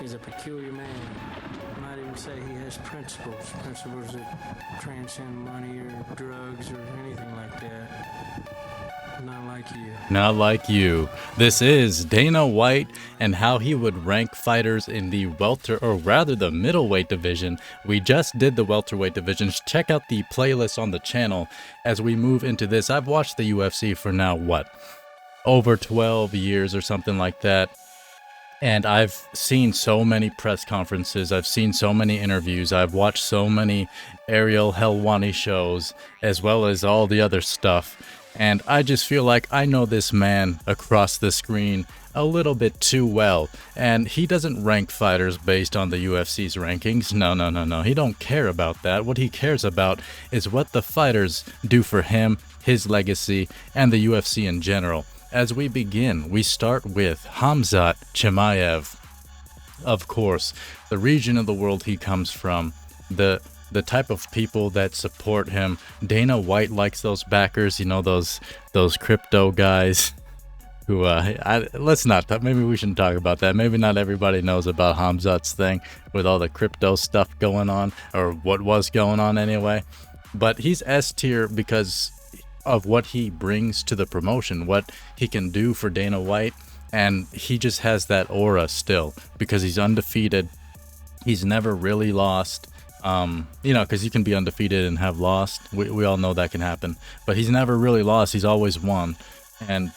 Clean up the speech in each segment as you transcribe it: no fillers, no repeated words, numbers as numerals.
He's a peculiar man. I might even say he has principles that transcend money or drugs or anything like that. Not like you. Not like you. This is Dana White and how he would rank fighters in the the middleweight division. We just did the welterweight division. Check out the playlist on the channel as we move into this. I've watched the UFC for now, over 12 years or something like that. And I've seen so many press conferences. I've seen so many interviews. I've watched so many Ariel Helwani shows, as well as all the other stuff. And I just feel like I know this man across the screen a little bit too well. And he doesn't rank fighters based on the UFC's rankings. No. He don't care about that. What he cares about is what the fighters do for him, his legacy, and the UFC in general. As we begin, we start with Khamzat Chimaev. Of course, the region of the world he comes from, the type of people that support him. Dana White likes those backers, you know, those crypto guys who, let's not, maybe we shouldn't talk about that. Maybe not everybody knows about Khamzat's thing with all the crypto stuff going on, or what was going on anyway. But he's S tier because of what he brings to the promotion, what he can do for Dana White, and he just has that aura still because he's undefeated. He's never really lost, because you can be undefeated and have lost. We all know that can happen, but he's never really lost. He's always won, and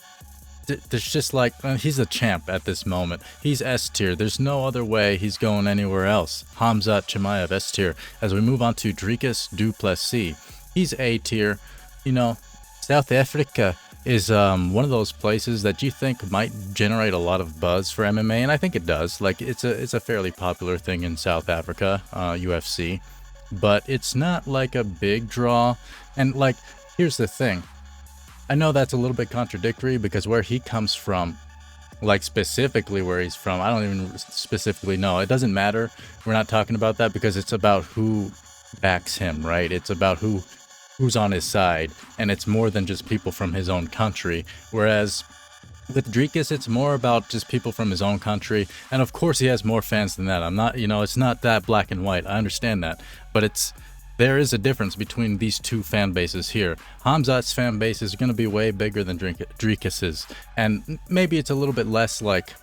there's just like he's a champ at this moment. He's S tier. There's no other way he's going anywhere else. Khamzat Chimaev S tier. As we move on to Dricus du Plessis, he's A tier. You know, South Africa is one of those places that you think might generate a lot of buzz for MMA, and I think it does. Like it's a fairly popular thing in South Africa, UFC, but it's not like a big draw. And like, here's the thing. I know that's a little bit contradictory because where he comes from, like specifically where he's from, I don't even specifically know. It doesn't matter. We're not talking about that because it's about who backs him, right? It's about who's on his side, and it's more than just people from his own country. Whereas with Dricus, it's more about just people from his own country, and of course he has more fans than that. I'm not, it's not that black and white. I understand that, but there is a difference between these two fan bases here. Khamzat's fan base is going to be way bigger than Dricus's, and maybe it's a little bit less like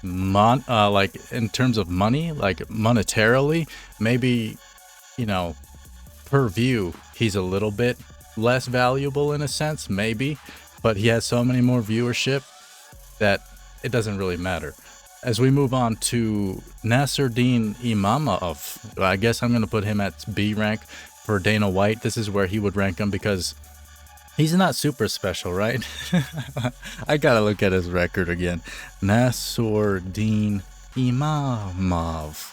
in terms of money, like monetarily, maybe, per view, he's a little bit less valuable in a sense, maybe, but he has so many more viewership that it doesn't really matter. As we move on to Nassourdine Imomov, I guess I'm going to put him at B rank for Dana White. This is where he would rank him because he's not super special, right? I gotta look at his record again. Nassourdine Imomov.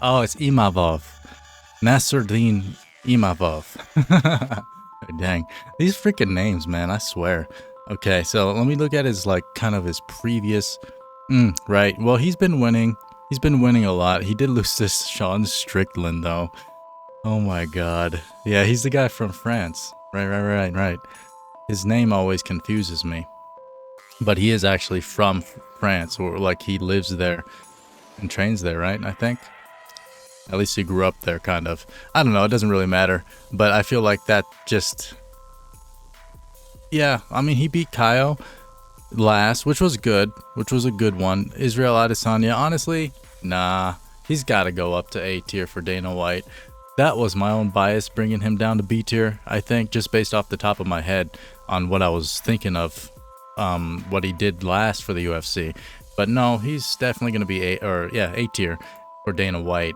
Oh, it's Imavov. Nassourdine Imavov. Dang. These freaking names, man, I swear. Okay, so let me look at his, kind of his previous... right. Well, he's been winning. He's been winning a lot. He did lose to Sean Strickland, though. Oh, my God. Yeah, he's the guy from France. Right. His name always confuses me. But he is actually from France, or, he lives there and trains there, right? I think. At least he grew up there, kind of. I don't know, it doesn't really matter. But I feel like that just... Yeah, I mean, he beat Kaio last, which was good. Which was a good one. Israel Adesanya, honestly, nah. He's got to go up to A tier for Dana White. That was my own bias bringing him down to B tier, I think, just based off the top of my head on what I was thinking of, what he did last for the UFC. But no, he's definitely going to be A tier for Dana White.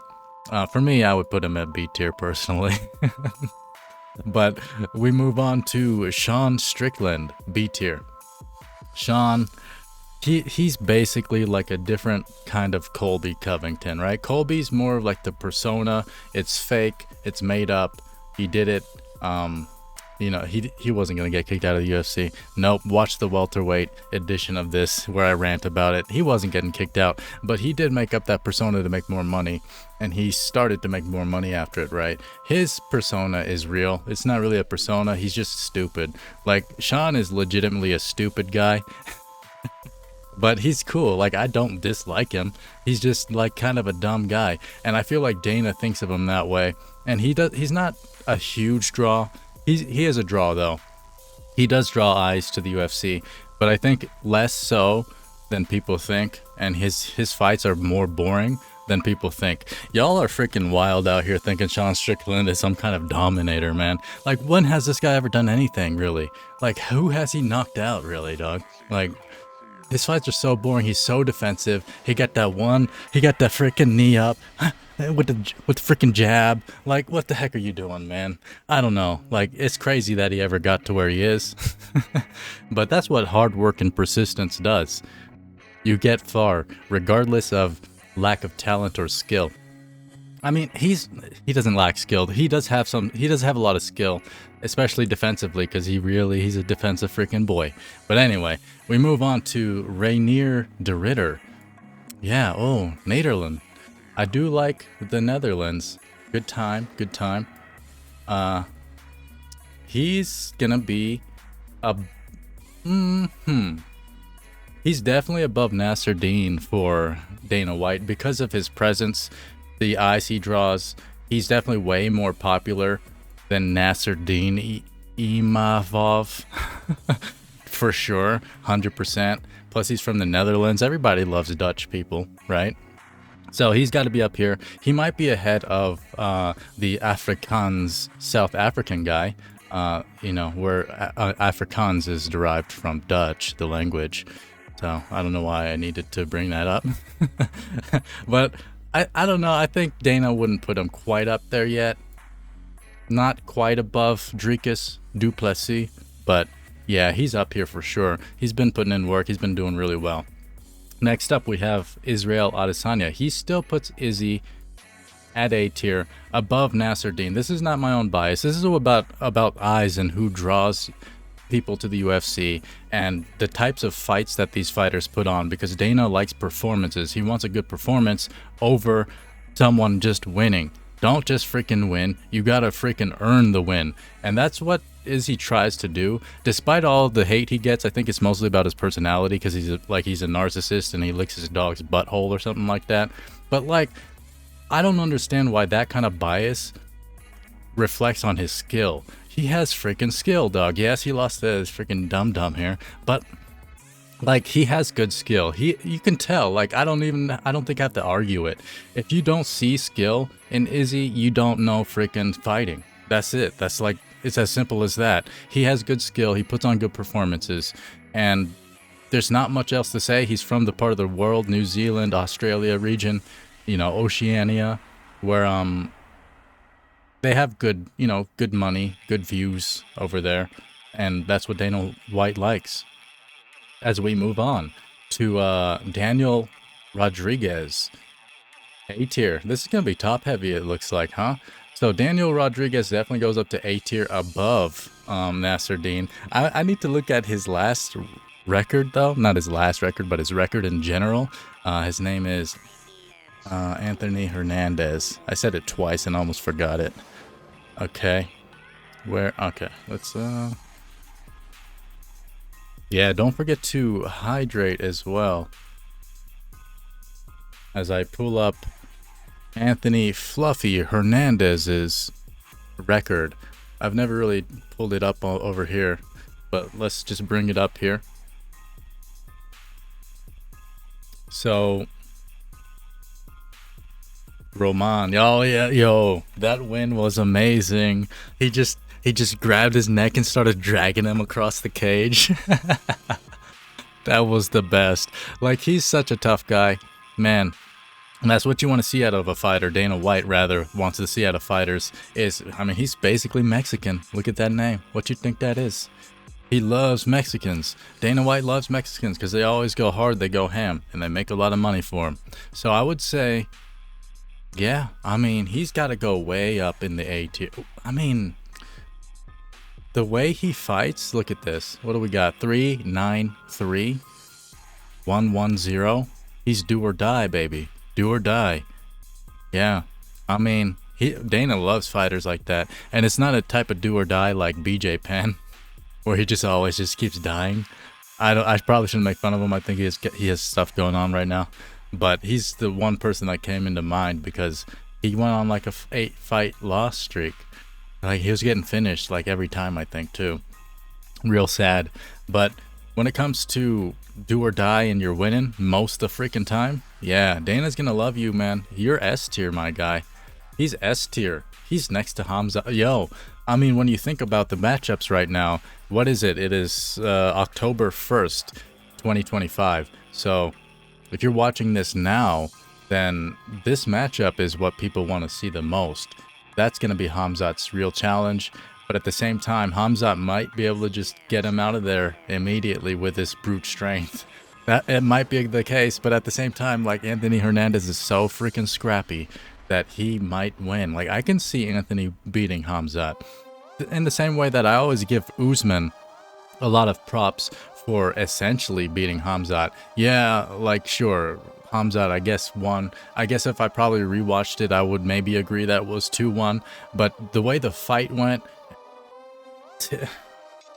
For me, I would put him at B tier personally. But we move on to Sean Strickland, B tier. Sean, he's basically like a different kind of Colby Covington, right? Colby's more of like the persona. It's fake. It's made up. He did it. He wasn't going to get kicked out of the UFC. Nope, watch the welterweight edition of this where I rant about it. He wasn't getting kicked out, but he did make up that persona to make more money, and he started to make more money after it, right? His persona is real. It's not really a persona. He's just stupid. Like, Sean is legitimately a stupid guy. but he's cool. Like, I don't dislike him. He's just like kind of a dumb guy, and I feel like Dana thinks of him that way. And he's not a huge draw. He is a draw though. He does draw eyes to the UFC, but I think less so than people think, and his fights are more boring than people think. Y'all are freaking wild out here thinking Sean Strickland is some kind of dominator, man. Like, when has this guy ever done anything, really? Like, who has he knocked out, really, dog? Like, his fights are so boring. He's so defensive. He got that freaking knee up with the freaking jab. Like, what the heck are you doing, man? I don't know. Like, it's crazy that he ever got to where he is. But that's what hard work and persistence does. You get far, regardless of lack of talent or skill. I mean, he doesn't lack skill. He does have a lot of skill, especially defensively, because he's a defensive freaking boy. But anyway, we move on to Reinier de Ridder. Yeah, oh, Nederland. I do like the Netherlands. Good time. He's gonna be he's definitely above Nassourdine for Dana White because of his presence, the eyes he draws. He's definitely way more popular than Nassourdine Imomov for sure, 100%. Plus, he's from the Netherlands. Everybody loves Dutch people, right? So he's got to be up here. He might be ahead of the Afrikaans South African guy, where Afrikaans is derived from Dutch, the language. So I don't know why I needed to bring that up. But I don't know. I think Dana wouldn't put him quite up there yet. Not quite above Dricus du Plessis, but yeah, he's up here for sure. He's been putting in work. He's been doing really well. Next up, we have Israel Adesanya. He still puts Izzy at A tier, above Nassourdine. This is not my own bias. This is about eyes and who draws people to the UFC and the types of fights that these fighters put on, because Dana likes performances. He wants a good performance over someone just winning. Don't just freaking win. You gotta freaking earn the win. And that's what Izzy tries to do. Despite all the hate he gets, I think it's mostly about his personality, because he's a narcissist and he licks his dog's butthole or something like that. But like, I don't understand why that kind of bias reflects on his skill. He has freaking skill, dog. Yes, he lost his freaking dum-dum here, but like, he has good skill. You can tell. Like, I don't think I have to argue it. If you don't see skill in Izzy, you don't know freaking fighting. That's it. That's like, it's as simple as that. He has good skill. He puts on good performances, and there's not much else to say. He's from the part of the world, New Zealand, Australia region, Oceania, where they have good money, good views over there, and that's what Dana White likes. As we move on to Daniel Rodriguez, A tier. This is gonna be top heavy, it looks like, huh? So Daniel Rodriguez definitely goes up to A tier, above Nassourdine. I need to look at his last record though, not his last record, but his record in general. His name is Anthony Hernandez. I said it twice and almost forgot it. Okay, let's yeah, don't forget to hydrate as well. As I pull up Anthony Fluffy Hernandez's record. I've never really pulled it up over here, but let's just bring it up here. So Roman, oh yeah, yo, that win was amazing. He just grabbed his neck and started dragging him across the cage. That was the best. Like, he's such a tough guy, man. And that's what you want to see out of a fighter. Dana White, rather, wants to see out of fighters is, he's basically Mexican. Look at that name. What you think that is? He loves Mexicans. Dana White loves Mexicans because they always go hard, they go ham, and they make a lot of money for him. So I would say, yeah, he's got to go way up in the A tier. The way he fights, look at this. What do we got? 3-9-3, 1-1-0. He's do or die, baby. Do or die. Yeah. Dana loves fighters like that. And it's not a type of do or die like BJ Penn, where he just always keeps dying. I probably shouldn't make fun of him. I think he has stuff going on right now, but he's the one person that came into mind because he went on like a 8-fight loss streak. Like he was getting finished like every time, I think, too. Real sad. But when it comes to do or die and you're winning most of the freaking time, yeah, Dana's gonna love you, man. You're S tier, my guy. He's S tier. He's next to Khamzat. Yo, I mean, when you think about the matchups right now, what is it? It is October 1st, 2025. So if you're watching this now, then this matchup is what people want to see the most. That's going to be Khamzat's real challenge. But at the same time, Khamzat might be able to just get him out of there immediately with his brute strength. That it might be the case, but at the same time, like Anthony Hernandez is so freaking scrappy that he might win. Like I can see Anthony beating Khamzat in the same way that I always give Usman a lot of props for essentially beating Khamzat. Yeah, like sure, Khamzat I guess won. I guess if I probably rewatched it, I would maybe agree that it was 2-1. But the way the fight went,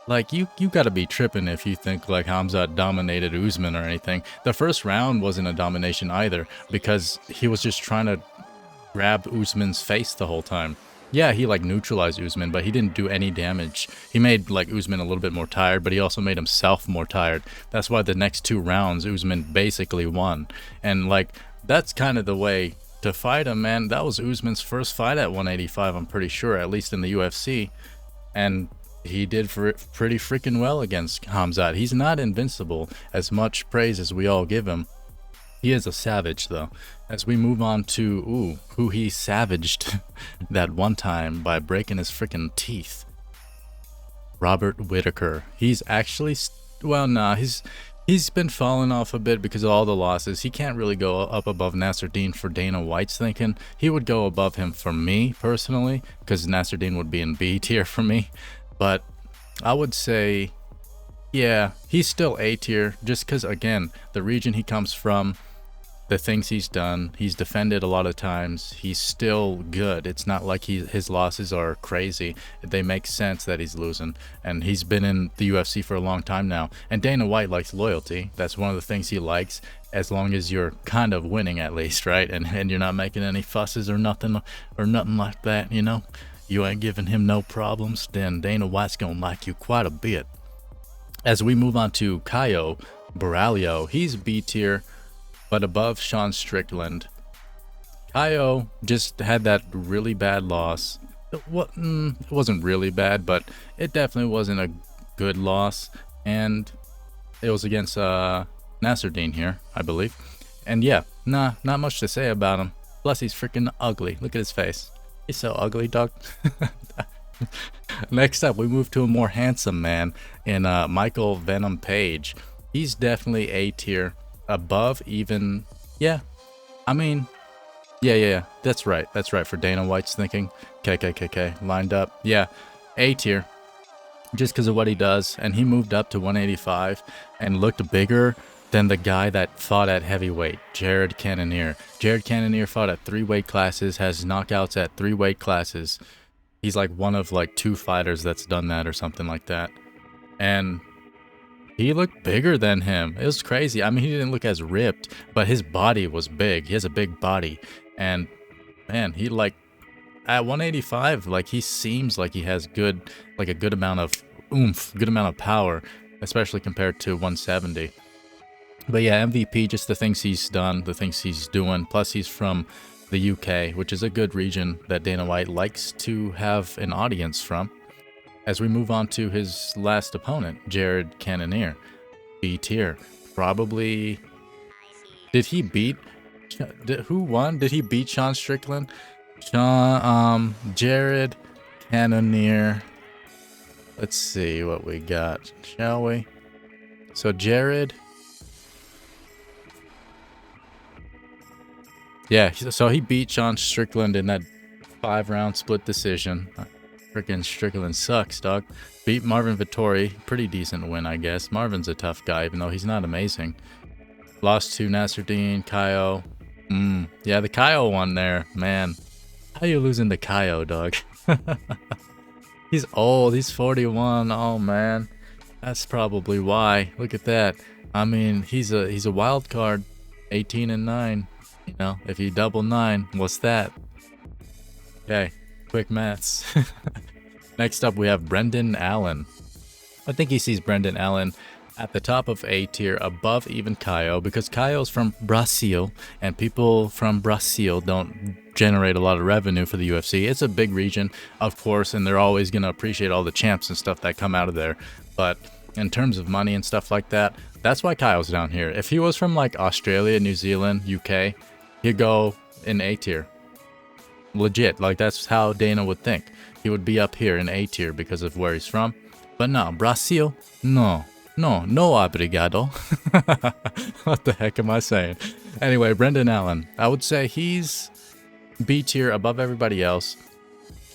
like you gotta be tripping if you think like Khamzat dominated Usman or anything. The first round wasn't a domination either because he was just trying to grab Usman's face the whole time. Yeah, he like neutralized Usman, but he didn't do any damage. He made like Usman a little bit more tired, but he also made himself more tired. That's why the next 2 rounds Usman basically won. And like that's kind of the way to fight him, man. That was Usman's first fight at 185, I'm pretty sure, at least in the UFC. And he did pretty freaking well against Khamzat. He's not invincible, as much praise as we all give him. He is a savage, though. As we move on to, who he savaged that one time by breaking his freaking teeth. Robert Whittaker. He's actually, well, nah, he's been falling off a bit because of all the losses. He can't really go up above Nassourdine for Dana White's thinking. He would go above him for me, personally, because Nassourdine would be in B tier for me. But I would say, yeah, he's still A tier, just because, again, the region he comes from, the things he's done, he's defended a lot of times, he's still good. It's not like his losses are crazy. They make sense that he's losing, and he's been in the UFC for a long time now. And Dana White likes loyalty. That's one of the things he likes, as long as you're kind of winning at least, right? And you're not making any fusses or nothing like that, you know? You ain't giving him no problems, then Dana White's gonna like you quite a bit. As we move on to Caio Borralho, he's B tier, but above Sean Strickland. Caio just had that really bad loss. It wasn't really bad, but it definitely wasn't a good loss. And it was against Nassourdine here, I believe. And yeah, not much to say about him. Plus, he's freaking ugly. Look at his face. He's so ugly, dog. Next up, we move to a more handsome man in Michael Venom Page. He's definitely A tier. Above even, yeah, I mean, yeah, that's right for Dana White's thinking. KKKK lined up, yeah, A tier, just because of what he does. And he moved up to 185 and looked bigger than the guy that fought at heavyweight, Jared Cannonier. Jared Cannonier fought at 3 weight classes, has knockouts at 3 weight classes. He's like one of like 2 fighters that's done that or something like that. And he looked bigger than him. It was crazy. I mean, he didn't look as ripped, but his body was big. He has a big body. And man, he like at 185, like he seems like he has a good amount of oomph, good amount of power, especially compared to 170. But yeah, MVP, just the things he's done, the things he's doing. Plus he's from the UK, which is a good region that Dana White likes to have an audience from. As we move on to his last opponent, Jared Cannonier, B tier. Probably, did he beat, who won? Did he beat Sean Strickland? Jared Cannonier. Let's see what we got, shall we? So Jared, yeah, so he beat Sean Strickland in that 5-round split decision. Freaking Strickland sucks, dog. Beat Marvin Vettori. Pretty decent win, I guess. Marvin's a tough guy, even though he's not amazing. Lost to Nassourdine, Caio. Yeah, the Caio one there, man. How you losing to Caio, dog? He's old. He's 41. Oh, man. That's probably why. Look at that. I mean, he's a wild card. 18-9. You know, if you double 9, what's that? Okay, quick maths. Next up, we have Brendan Allen. I think he sees Brendan Allen at the top of A tier, above even Caio, because Caio's from Brazil, and people from Brazil don't generate a lot of revenue for the UFC. It's a big region, of course, and they're always going to appreciate all the champs and stuff that come out of there. But in terms of money and stuff like that, that's why Caio's down here. If he was from like Australia, New Zealand, UK, he'd go in A tier. Legit, like that's how Dana would think. He would be up here in A tier because of where he's from. But no, Brazil, no obrigado. What the heck am I saying? Anyway, Brendan Allen, I would say he's B tier above everybody else,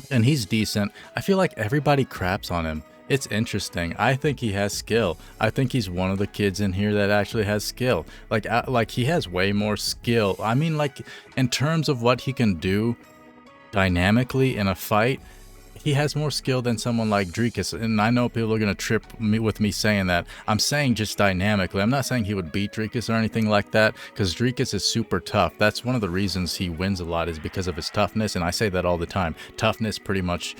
and he's decent. I feel like everybody craps on him. It's interesting. I think he has skill. I think he's one of the kids in here that actually has skill. Like he has way more skill. I mean, like in terms of what he can do dynamically in a fight, he has more skill than someone like Dricus. And I know people are going to trip me with me saying that. I'm saying just dynamically. I'm not saying he would beat Dricus or anything like that, because Dricus is super tough. That's one of the reasons he wins a lot, is because of his toughness. And I say that all the time. Toughness pretty much...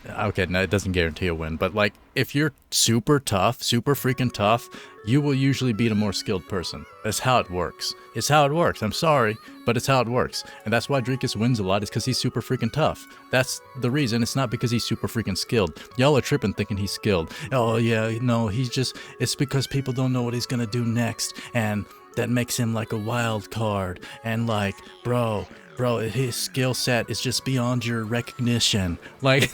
Okay, no, it doesn't guarantee a win, but like if you're super tough, super freaking tough, you will usually beat a more skilled person. That's how it works. It's how it works. I'm sorry, but it's how it works. And that's why Dricus wins a lot, is because he's super freaking tough. That's the reason. It's not because he's super freaking skilled. Y'all are tripping thinking he's skilled. Oh yeah, no, he's just, it's because people don't know what he's gonna do next, and that makes him like a wild card. And like, bro, his skill set is just beyond your recognition. Like...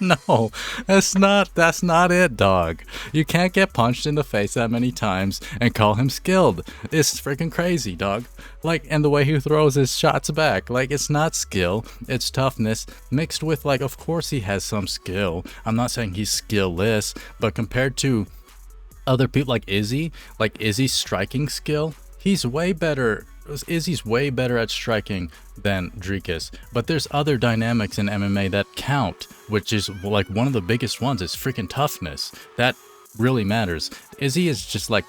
No, that's not it, dog. You can't get punched in the face that many times and call him skilled. It's freaking crazy, dog. Like, and the way he throws his shots back, like, it's not skill, it's toughness mixed with, like, of course he has some skill. I'm not saying he's skillless, but compared to other people like Izzy's striking skill, he's way better. Izzy's way better at striking than Dricus, but there's other dynamics in MMA that count, which is like one of the biggest ones is freaking toughness. That really matters. Izzy is just like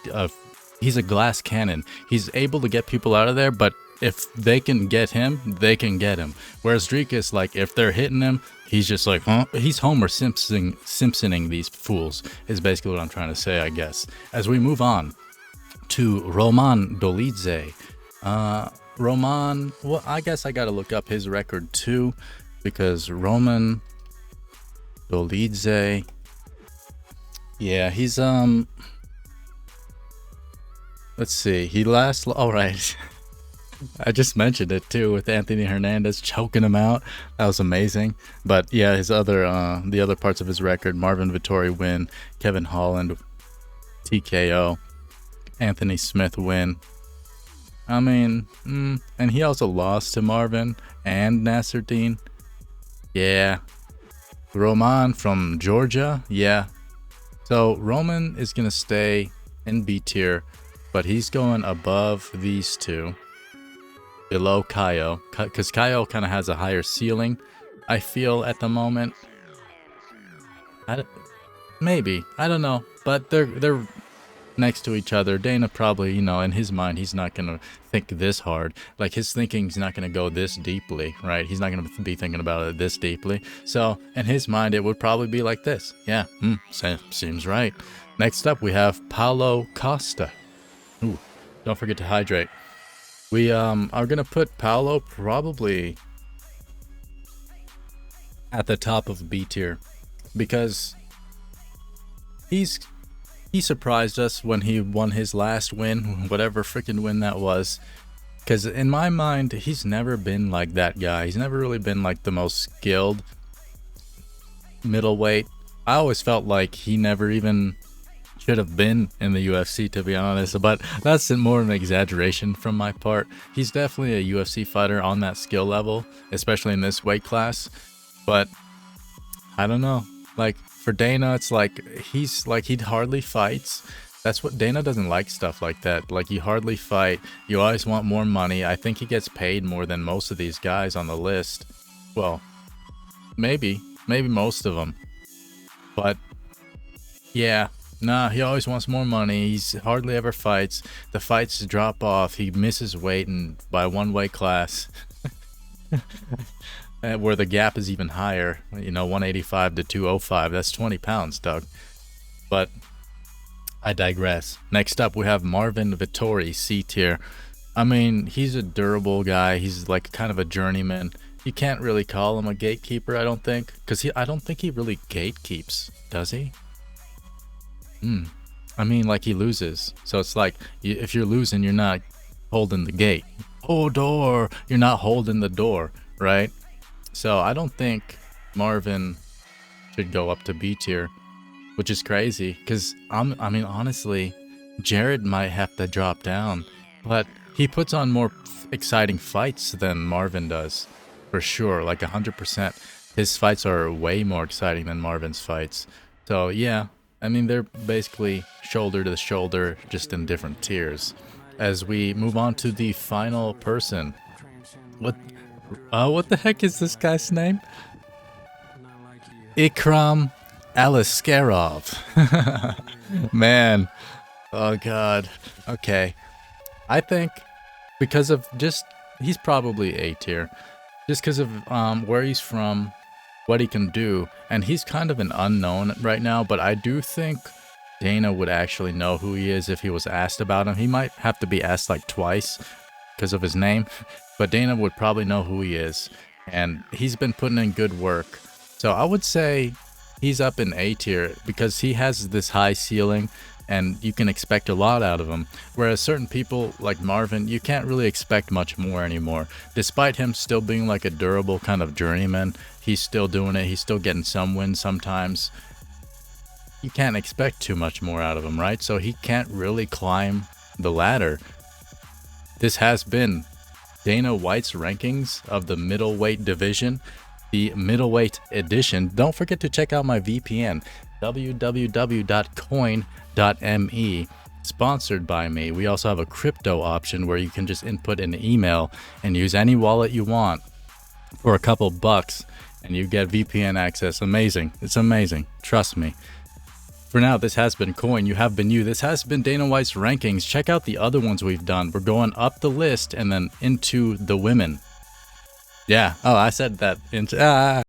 he's a glass cannon. He's able to get people out of there, but if they can get him, they can get him. Whereas Dricus, like if they're hitting him, he's just like, huh? He's Homer Simpsoning these fools, is basically what I'm trying to say, I guess. As we move on to Roman Dolidze. Roman, well, I guess I gotta look up his record too, because Roman Dolidze, yeah, he's let's see, he last, all right. I just mentioned it too with Anthony Hernandez choking him out. That was amazing. But yeah, his other the other parts of his record: Marvin Vettori win, Kevin Holland TKO, Anthony Smith win. I mean, and he also lost to Marvin and Nassourdine. Yeah. Roman from Georgia. Yeah. So Roman is going to stay in B tier, but he's going above these two, below Caio, because Caio kind of has a higher ceiling, I feel, at the moment. Maybe. I don't know. But they're next to each other. Dana probably, you know, in his mind, he's not going to think this hard. Like, his thinking's not going to go this deeply, right? He's not going to be thinking about it this deeply. So, in his mind, it would probably be like this. Yeah, seems right. Next up, we have Paulo Costa. Ooh, don't forget to hydrate. We are going to put Paulo probably at the top of B tier, because he surprised us when he won his last win, whatever freaking win that was. Because in my mind, he's never been like that guy. He's never really been like the most skilled middleweight. I always felt like he never even should have been in the UFC, to be honest. But that's more an exaggeration from my part. He's definitely a UFC fighter on that skill level, especially in this weight class. But I don't know. Like, for Dana, it's like he hardly fights. That's what Dana doesn't like, stuff like that. Like, you hardly fight. You always want more money. I think he gets paid more than most of these guys on the list. Well, maybe most of them. But Yeah, nah, he always wants more money. He's hardly ever fights. The fights drop off. He misses weight and by one weight class. Where the gap is even higher, 185 to 205. That's 20 pounds, Doug. But I digress. Next up, we have Marvin Vettori, C tier. I mean, he's a durable guy. He's like kind of a journeyman. You can't really call him a gatekeeper, I don't think, because I don't think he really gatekeeps, does he? I mean, like, he loses. So it's like, if you're losing, you're not holding the gate. Oh, door! You're not holding the door, right? So I don't think Marvin should go up to B tier, which is crazy, because, I mean, honestly, Jared might have to drop down, but he puts on more exciting fights than Marvin does, for sure, like 100%. His fights are way more exciting than Marvin's fights. So yeah, I mean, they're basically shoulder to shoulder, just in different tiers. As we move on to the final person, what the heck is this guy's name? Ikram Aliskerov. Man, oh god. Okay, I think because of he's probably A tier, just because of where he's from, what he can do, and he's kind of an unknown right now, but I do think Dana would actually know who he is if he was asked about him. He might have to be asked like twice because of his name, but Dana would probably know who he is, and he's been putting in good work. So I would say he's up in A tier because he has this high ceiling and you can expect a lot out of him, whereas certain people like Marvin, you can't really expect much more anymore. Despite him still being like a durable kind of journeyman, he's still doing it, he's still getting some wins sometimes. You can't expect too much more out of him, right? So he can't really climb the ladder. This has been Dana White's rankings of the middleweight division, the middleweight edition. Don't forget to check out my VPN, www.coin.me, sponsored by me. We also have a crypto option where you can just input an email and use any wallet you want for a couple bucks and you get VPN access. Amazing. It's amazing. Trust me. For now, this has been Coin. You have been you. This has been Dana White's rankings. Check out the other ones we've done. We're going up the list and then into the women. Yeah. Oh, I said that. Into.